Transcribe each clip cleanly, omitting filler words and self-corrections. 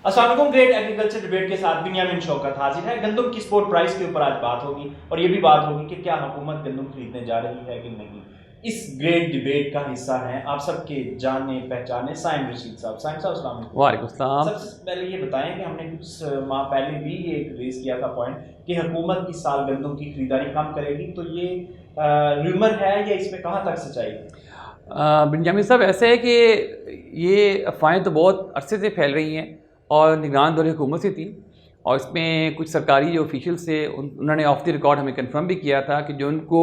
अस्सलाम वालेकुम। Great agriculture debate के साथ बिन्यामिन शौकत हाजिर है। गंदम की स्पोर्ट प्राइस के ऊपर आज बात होगी और ये भी बात होगी कि क्या हुकूमत गंदम खरीदने जा रही है कि नहीं। इस ग्रेट डिबेट का हिस्सा हैं आप सबके जाने पहचाने साइम रशीद साहब। साइम साहब अस्सलाम वालेकुम। वालेकुम सलाम। सबसे पहले ये बताएं कि हमने कुछ माह पहले भी एक रेस किया था पॉइंट कि हुकूमत इस साल गंदम की खरीदारी कम करेगी, तो ये रूमर है या इसमें कहाँ तक सच्चाई है? बिन्यामिन साहब, ऐसे है कि ये अफवाहें तो बहुत अरसे से फैल रही हैं और निगरान दौर हुकूमत से थी, और इसमें कुछ सरकारी जो ऑफिशियल्स थे उन्होंने ऑफ द रिकॉर्ड हमें कंफर्म भी किया था कि जो उनको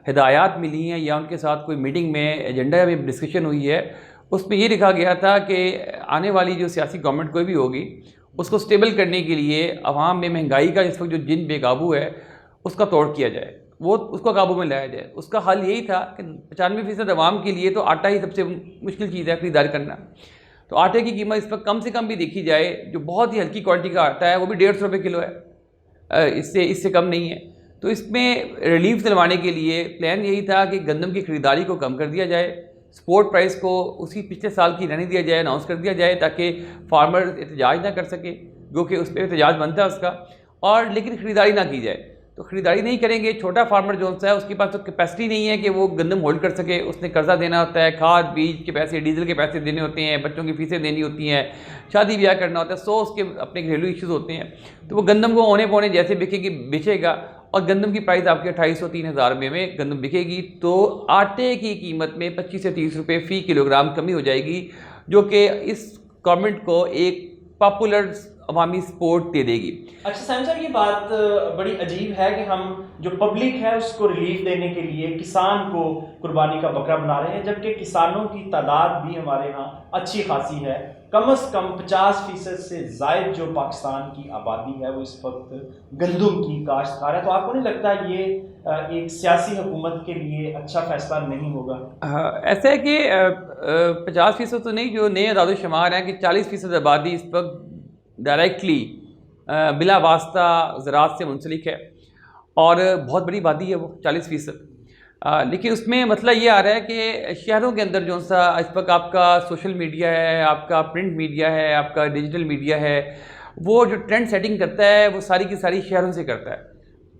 हिदायत मिली हैं या उनके साथ कोई मीटिंग में एजेंडा में डिस्कशन हुई है, उसमें ये लिखा गया था कि आने वाली जो सियासी गवर्नमेंट कोई भी होगी उसको स्टेबल करने के लिए अवाम में महंगाई का इस वक्त जो जिन बेकाबू है उसका तोड़ किया जाए, वो उसको काबू में लाया जाए। उसका हल यही था कि 95% अवाम के लिए तो आटा ही सबसे मुश्किल चीज़ है खरीदारी करना। तो आटे की कीमत इस वक्त कम से कम भी देखी जाए, जो बहुत ही हल्की क्वालिटी का आटा है वो भी 150 रुपये किलो है, इससे कम नहीं है। तो इसमें रिलीफ दिलवाने के लिए प्लान यही था कि गंदम की खरीदारी को कम कर दिया जाए, स्पोर्ट प्राइस को उसी पिछले साल की रहने दिया जाए, अनाउंस कर दिया जाए ताकि फार्मर एहतजाज ना कर सके, जो कि उस पर एहतजाज बनता है उसका, और लेकिन ख़रीदारी ना की जाए। तो ख़रीदारी नहीं करेंगे, छोटा फार्मर जो सा है उसके पास तो कैपेसिटी नहीं है कि वो गंदम होल्ड कर सके, उसने कर्जा देना होता है, खाद बीज के पैसे, डीजल के पैसे देने होते हैं, बच्चों की फीसें देनी होती हैं, शादी ब्याह करना होता है, उसके अपने घरेलू इश्यूज़ होते हैं। तो वो गंदम को औने पौने जैसे बिकेगी बेचेगा, और गंदम की प्राइस आपके 2800-3000 रुपये में गंदम बिकेगी, तो आटे की कीमत में 25 से 30 रुपये फ़ी किलोग्राम कमी हो जाएगी, जो कि इस गवर्नमेंट को एक पॉपुलर अवामी सपोर्ट दे देगी। अच्छा साइम साहब, ये बात बड़ी अजीब है कि हम जो पब्लिक है उसको रिलीफ देने के लिए किसान को कुर्बानी का बकरा बना रहे हैं, जबकि किसानों की तादाद भी हमारे यहाँ अच्छी खासी है। कम से कम 50% से ज़ायद जो पाकिस्तान की आबादी है वो इस वक्त गंदम की काश्तकार है। तो आपको नहीं लगता ये एक सियासी हुकूमत के लिए अच्छा फैसला नहीं होगा? ऐसा है कि 50% तो नहीं, जो नए आदाद-ओ-शुमार हैं कि 40% आबादी इस वक्त डायरेक्टली बिला वास्ता ज़राअत से मुंसलिक है, और बहुत बड़ी आबादी है वो 40%। लेकिन उसमें मतलब ये आ रहा है कि शहरों के अंदर जो सा इस वक्त आपका सोशल मीडिया है, आपका प्रिंट मीडिया है, आपका डिजिटल मीडिया है, वो जो ट्रेंड सेटिंग करता है वो सारी की सारी शहरों से करता है।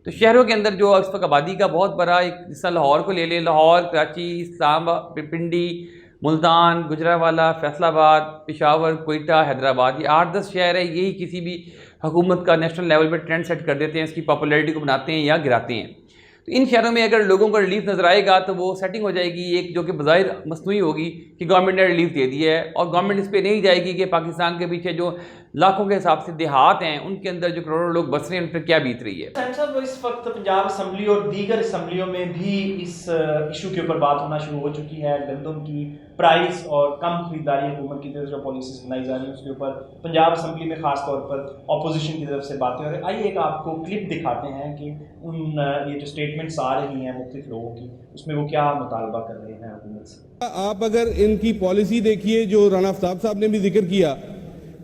तो शहरों के अंदर जो इस वक्त आबादी का बहुत बड़ा एक जैसा लाहौर को ले लें, लाहौर, कराची, इस्लामाबाद, पिंडी, मुल्तान, गुजरावाला, फैसलाबाद, पेशावर, कोयटा, हैदराबाद, ये 8-10 शहर है। यही किसी भी हुकूमत का नेशनल लेवल पर ट्रेंड सेट कर देते हैं, इसकी पॉपुलैरिटी को बनाते हैं या गिराते हैं। तो इन शहरों में अगर लोगों को रिलीफ नज़र आएगा तो वो सेटिंग हो जाएगी एक, जो कि बज़ाहिर मसनूई होगी कि गवर्नमेंट ने रिलीफ दे दिया है, और गवर्नमेंट इस पर नहीं जाएगी कि पाकिस्तान के पीछे जो लाखों के हिसाब से देहात हैं उनके अंदर जो करोड़ों लोग बस रहे हैं उन पर क्या बीत रही है। साहब, इस वक्त पंजाब असम्बली और दीगर असम्बलियों में भी इस इशू के ऊपर बात होना शुरू हो चुकी है। गंदम की प्राइस और कम खरीदारी हुकूमत की तरफ से जो पॉलिसीज बनाई जा रही हैं उसके ऊपर पंजाब असम्बली में खास तौर पर अपोजिशन की तरफ से बातें हो रही हैं। आइए एक आपको क्लिप दिखाते हैं कि ये जो स्टेटमेंट्स आ रही हैं मुख्तलिफ लोगों की, उसमें वो क्या मुतालबा कर रहे हैं हुकूमत से। आप अगर इनकी पॉलिसी देखिए, जो राना आफ्ताब साहब ने भी जिक्र किया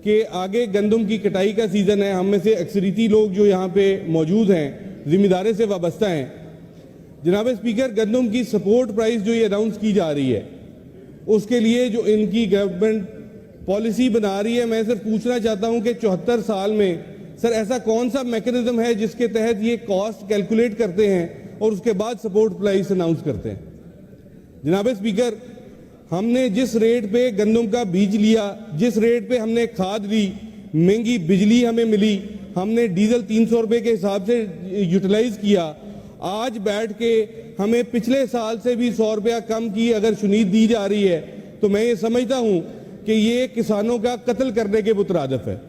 कि आगे गंदम की कटाई का सीज़न है, हम में से अक्सरीती लोग जो यहाँ पे मौजूद हैं ज़िम्मेदारी से वाबस्ता हैं। जनाब स्पीकर, गंदम की सपोर्ट प्राइस जो ये अनाउंस की जा रही है उसके लिए जो इनकी गवर्नमेंट पॉलिसी बना रही है, मैं सिर्फ पूछना चाहता हूँ कि 74 साल में सर ऐसा कौन सा मैकेनिज्म है जिसके तहत ये कॉस्ट कैलकुलेट करते हैं और उसके बाद सपोर्ट प्राइस अनाउंस करते हैं। जनाब स्पीकर, हमने जिस रेट पे गंदम का बीज लिया, जिस रेट पे हमने खाद ली, महंगी बिजली हमें मिली, हमने डीजल 300 रुपये के हिसाब से यूटिलाइज किया, आज बैठ के हमें पिछले साल से भी 100 रुपया कम की अगर शुनीद दी जा रही है, तो मैं ये समझता हूँ कि ये किसानों का कत्ल करने के मुतरादिफ है।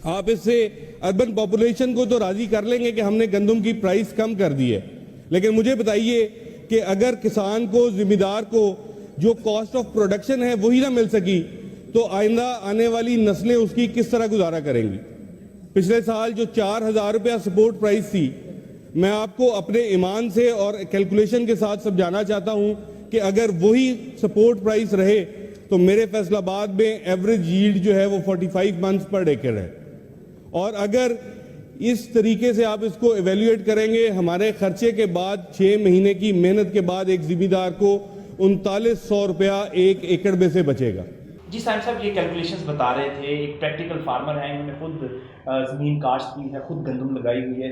आप इससे अर्बन पॉपुलेशन को तो राजी कर लेंगे कि हमने गंदम की प्राइस कम कर दी है, लेकिन मुझे बताइए कि अगर किसान को, जिम्मेदार को जो कॉस्ट ऑफ प्रोडक्शन है वही ना मिल सकी, तो आइंदा आने वाली नस्लें उसकी किस तरह गुजारा करेंगी। पिछले साल जो 4000 रुपया सपोर्ट प्राइस थी, मैं आपको अपने ईमान से और कैलकुलेशन के साथ समझाना चाहता हूं कि अगर वही सपोर्ट प्राइस रहे तो मेरे फैसलाबाद में एवरेज यील्ड जो है वो 45 मंथ्स पर एकड़ है। और अगर इस तरीके से आप इसको एवेल्युएट करेंगे, हमारे खर्चे के बाद 6 महीने की मेहनत के बाद एक जिम्मेदार को 3900 रुपया एक एकड़ में से बचेगा। जी साहिब साहब, ये कैलकुलेशंस बता रहे थे, एक प्रैक्टिकल फार्मर हैं, इन्होंने खुद ज़मीन काश्त की है, खुद गंदम लगाई हुई है,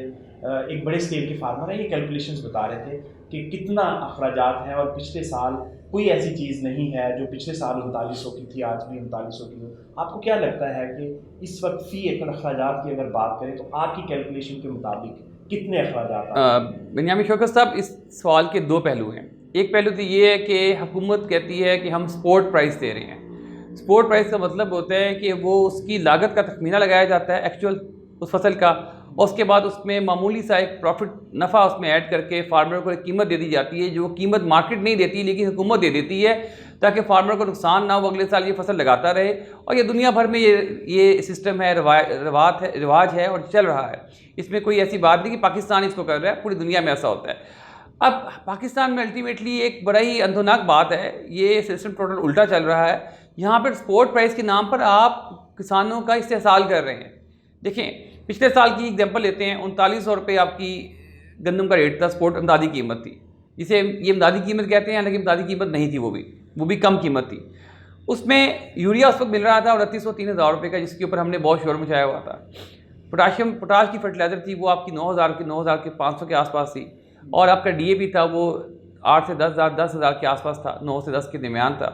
एक बड़े स्केल के फार्मर हैं, ये कैलकुलेशंस बता रहे थे कि कितना अखराजात हैं, और पिछले साल कोई ऐसी चीज़ नहीं है जो पिछले साल 3900 की थी आज भी 3900 की हो। आपको क्या लगता है कि इस वक्त फ़ी एकड़ अखराजात की अगर बात करें तो आपकी कैलकुलेशन के मुताबिक कितने अखराजात? बिन्यामिन शौकत साहब, इस सवाल के दो पहलू हैं। एक पहलू तो ये है कि हुकूमत कहती है कि हम स्पोर्ट प्राइस दे रहे हैं। स्पोर्ट प्राइस का मतलब होता है कि वो उसकी लागत का तखमीना लगाया जाता है एक्चुअल उस फसल का, और उसके बाद उसमें मामूली सा एक प्रॉफिट नफ़ा उसमें ऐड करके फार्मर को एक कीमत दे दी जाती है, जो कीमत मार्केट नहीं देती लेकिन हुकूमत दे देती है, ताकि फार्मर को नुकसान ना हो, अगले साल ये फसल लगाता रहे। और ये दुनिया भर में ये सिस्टम है, रिवाज है और चल रहा है। इसमें कोई ऐसी बात नहीं कि पाकिस्तान इसको कर रहा है, पूरी दुनिया में ऐसा होता है। अब पाकिस्तान में अल्टीमेटली एक बड़ा ही अंधोनाक बात है, ये सिस्टम टोटल उल्टा चल रहा है। यहाँ पर स्पोर्ट प्राइस के नाम पर आप किसानों का इस्तेहसाल कर रहे हैं। देखें, पिछले साल की एग्जांपल लेते हैं, 3900 रुपये आपकी गंदम का रेट था, स्पोर्ट इमदादी कीमत थी, जिसे ये इमदादी कीमत कहते हैं, हालांकि इमदादी कीमत नहीं थी, वो भी कम कीमत थी। उसमें यूरिया उस वक्त मिल रहा था 2900-3000 रुपये का, जिसके ऊपर हमने बहुत शोर मचाया हुआ था। पोटाश की फर्टिलाइज़र थी, वो आपकी 9000 के 500 के आसपास थी, और आपका DAP था वो 8 से 10,000 के आसपास था, 9 से 10 के दरमियान था।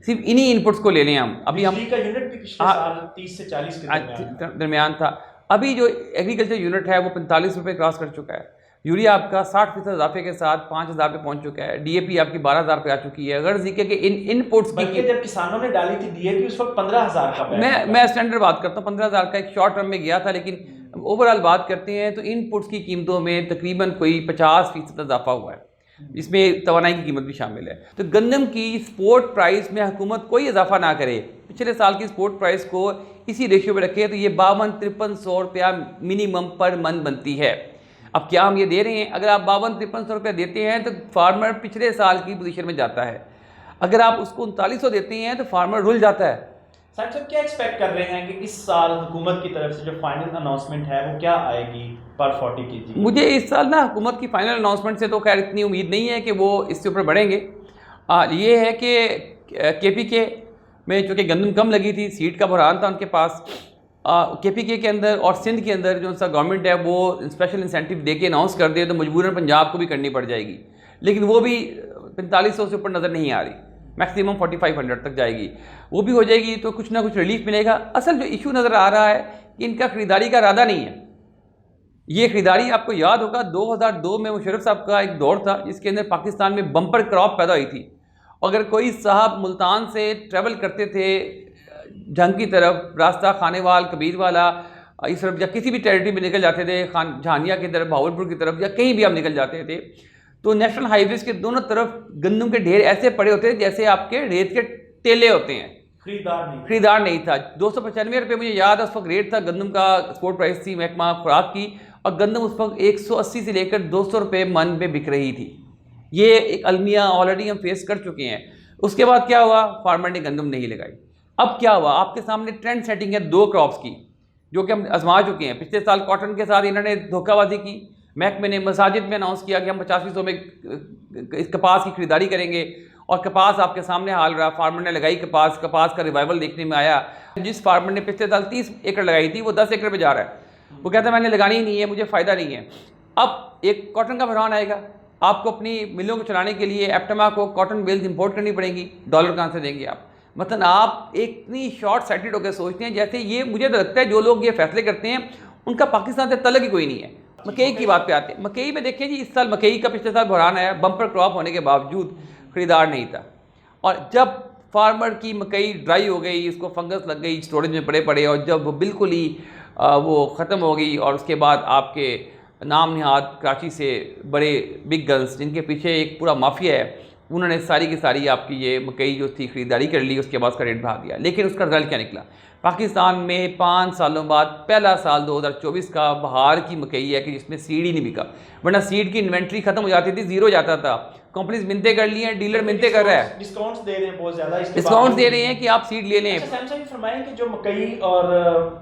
सिर्फ इन्हीं इनपुट्स को ले लें हम। अभी हम का यूनिट भी पिछले साल 30 से 40 के दरमियान था। अभी जो एग्रीकल्चर यूनिट है वो 45 रुपये क्रॉस कर चुका है। यूरिया आपका 60% इजाफे के साथ 5000 पे पहुंच चुका है। DAP आपकी 12000 पे आ चुकी है। अगर जिक्र के इन इनपुट्स की जब किसानों ने डाली थी DAP उस वक्त 15000 का, मैं स्टैंडर्ड बात करता हूँ, 15000 का एक शॉर्ट टर्म में गया था, लेकिन ओवरऑल बात करते हैं तो इनपुट्स की कीमतों में तकरीबन कोई 50% इजाफा हुआ है, इसमें तवानाई की कीमत भी शामिल है। तो गंदम की स्पोर्ट प्राइस में हुकूमत कोई इजाफा ना करे, पिछले साल की स्पोर्ट प्राइस को इसी रेशियो में रखे, तो ये 52-5300 रुपया मिनिमम पर मन बनती है। अब क्या हम ये दे रहे हैं? अगर आप 52-5300 रुपया देते हैं तो फार्मर पिछले साल की पोजीशन में जाता है। अगर आप उसको 3900 देते हैं तो फार्मर रुल जाता है। साहब क्या एक्सपेक्ट कर रहे हैं कि इस साल हुकूमत की तरफ से जो फाइनल अनाउंसमेंट है वो क्या आएगी पर 40 kg? मुझे इस साल ना हुकूमत की फाइनल अनाउंसमेंट से तो खैर इतनी उम्मीद नहीं है कि वो इसके ऊपर बढ़ेंगे। ये है कि KPK में चूँकि गंदम कम लगी थी, सीड का बहरान था उनके पास, KPK के अंदर और सिंध के अंदर जो सा गवर्नमेंट है वो स्पेशल इंसेंटिव दे के अनाउंस कर दे तो मजबूरन पंजाब को भी करनी पड़ जाएगी, लेकिन वो भी 4500 से ऊपर नज़र नहीं आ रही, मैक्सिमम 4500 तक जाएगी। वो भी हो जाएगी तो कुछ ना कुछ रिलीफ मिलेगा। असल जो इशू नज़र आ रहा है कि इनका ख़रीदारी का इरादा नहीं है। ये ख़रीदारी आपको याद होगा 2002 में मुशर्रफ साहब का एक दौर था जिसके अंदर पाकिस्तान में बम्पर क्रॉप पैदा हुई थी। अगर कोई साहब मुल्तान से ट्रैवल करते थे जंग की तरफ, रास्ता खानेवाल कबीरवाला इस तरफ, या किसी भी टेरिटरी में निकल जाते थे, झानिया की तरफ, भावलपुर की तरफ, या कहीं भी आप निकल जाते थे, तो नेशनल हाईवेज के दोनों तरफ गंदम के ढेर ऐसे पड़े होते थे जैसे आपके रेत के टेले होते हैं। खरीदार नहीं था। 295 रुपये मुझे याद है उस वक्त रेट था गंदम का, स्पोर्ट प्राइस थी महकमा खुराक की, और गंदम उस वक्त 180 से लेकर 200 रुपये मन पे बिक रही थी। ये एक अलमिया ऑलरेडी हम फेस कर चुके हैं। उसके बाद क्या हुआ? फार्मर ने गंदम नहीं लगाई। अब क्या हुआ? आपके सामने ट्रेंड सेटिंग है 2 क्रॉप्स की जो कि हम आजमा चुके हैं। पिछले साल कॉटन के साथ इन्होंने धोखाबाजी की। महकमे ने मसाजिद में अनाउंस किया कि हम 8500 में इस कपास की खरीदारी करेंगे, और कपास आपके सामने हाल रहा। फार्मर ने लगाई कपास का रिवाइवल देखने में आया। जिस फार्मर ने पिछले साल 30 एकड़ लगाई थी वो 10 एकड़ पे जा रहा है। वो कहता है मैंने लगानी ही नहीं है, मुझे फ़ायदा नहीं है। अब एक कॉटन का बहरान आएगा, आपको अपनी मिलों को चलाने के लिए एप्टमा को कॉटन बेल्स इंपोर्ट करनी पड़ेंगी। डॉलर कहाँ से देंगे आप? मतलब आप इतनी शॉर्ट साइटेड होकर सोचते हैं जैसे ये, मुझे तो लगता है जो लोग ये फैसले करते हैं उनका पाकिस्तान से तलक ही कोई नहीं है। मकई की बात पे आते हैं। मकई में देखिए जी, इस साल मकई का पिछले साल बहरान आया, बम्पर क्रॉप होने के बावजूद खरीदार नहीं था। और जब फार्मर की मकई ड्राई हो गई, उसको फंगस लग गई, स्टोरेज में पड़े, और जब वो बिल्कुल ही वो ख़त्म हो गई, और उसके बाद आपके नाम निहाद कराची से बड़े बिग गन्स जिनके पीछे एक पूरा माफिया है, उन्होंने सारी की सारी आपकी ये मकई जो थी खरीदारी कर ली, उसके बाद उसका रेट बढ़ा दिया। लेकिन उसका रिजल्ट क्या निकला? पाकिस्तान में 5 सालों बाद पहला साल 2024 का बहार की मकई है कि जिसमें सीड ही नहीं बिका, वरना सीड की इन्वेंट्री ख़त्म हो जाती थी, ज़ीरो जाता था। कंपनीज मिनते कर ली हैं, डीलर मिनते कर रहा है, डिस्काउंट्स दे रहे हैं बहुत ज़्यादा, डिस्काउंट दे रहे हैं कि आप सीड ले लें। अच्छा सैम साहब फरमाएं कि जो मकई और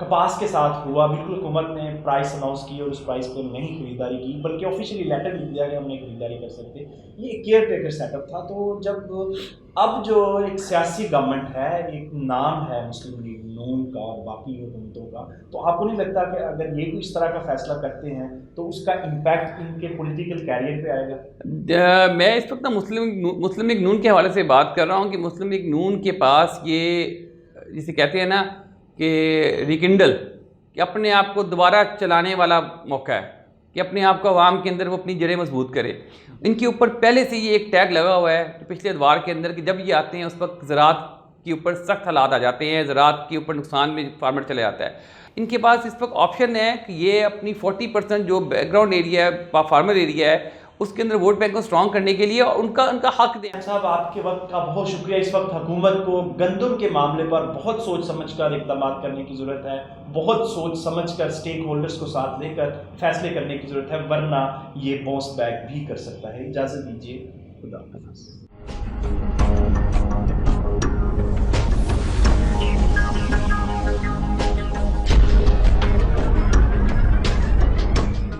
कपास के साथ हुआ, बिल्कुल हुकूमत ने प्राइस अनाउंस की और उस प्राइस पर नहीं खरीदारी की, बल्कि ऑफिशियली लेटर लिख दिया कि हम नहीं खरीदारी कर सकते, ये केयर टेकर सेटअप था। तो जब अब जो एक सियासी गवर्नमेंट है, एक नाम है मुस्लिम लीग नून का और बाकी हुकूमतों का, तो आपको नहीं लगता कि अगर ये कोई इस तरह का फैसला करते हैं तो उसका इम्पैक्ट इनके पॉलिटिकल कैरियर पे आएगा? मैं इस वक्त ना मुस्लिम लीग नून के हवाले से बात कर रहा हूँ कि मुस्लिम लीग नून के पास ये जिसे कहते हैं ना कि रिकिंडल, कि अपने आप को दोबारा चलाने वाला मौका है, कि अपने आप को आवाम के अंदर वो अपनी जड़ें मजबूत करे। इनके ऊपर पहले से ये एक टैग लगा हुआ है कि पिछले अदवार के अंदर कि जब ये आते हैं उस वक्त ज़राअत के ऊपर सख्त हालात आ जाते हैं, ज़राअत के ऊपर नुकसान में फार्मर चले जाता है। इनके पास इस वक्त ऑप्शन है कि ये अपनी 40% जो बैकग्राउंड एरिया है, फार्मर एरिया है, उसके अंदर वोट बैंक को स्ट्रॉन्ग करने के लिए और उनका हक दें। साहब आपके वक्त का बहुत शुक्रिया। इस वक्त हुकूमत को गंदम के मामले पर बहुत सोच समझ कर इक़दाम करने की ज़रूरत है, बहुत सोच समझ कर स्टेक होल्डर्स को साथ लेकर फैसले करने की ज़रूरत है, वरना ये बाउंस बैक भी कर सकता है। इजाज़त दीजिए, खुदा हाफ़िज़।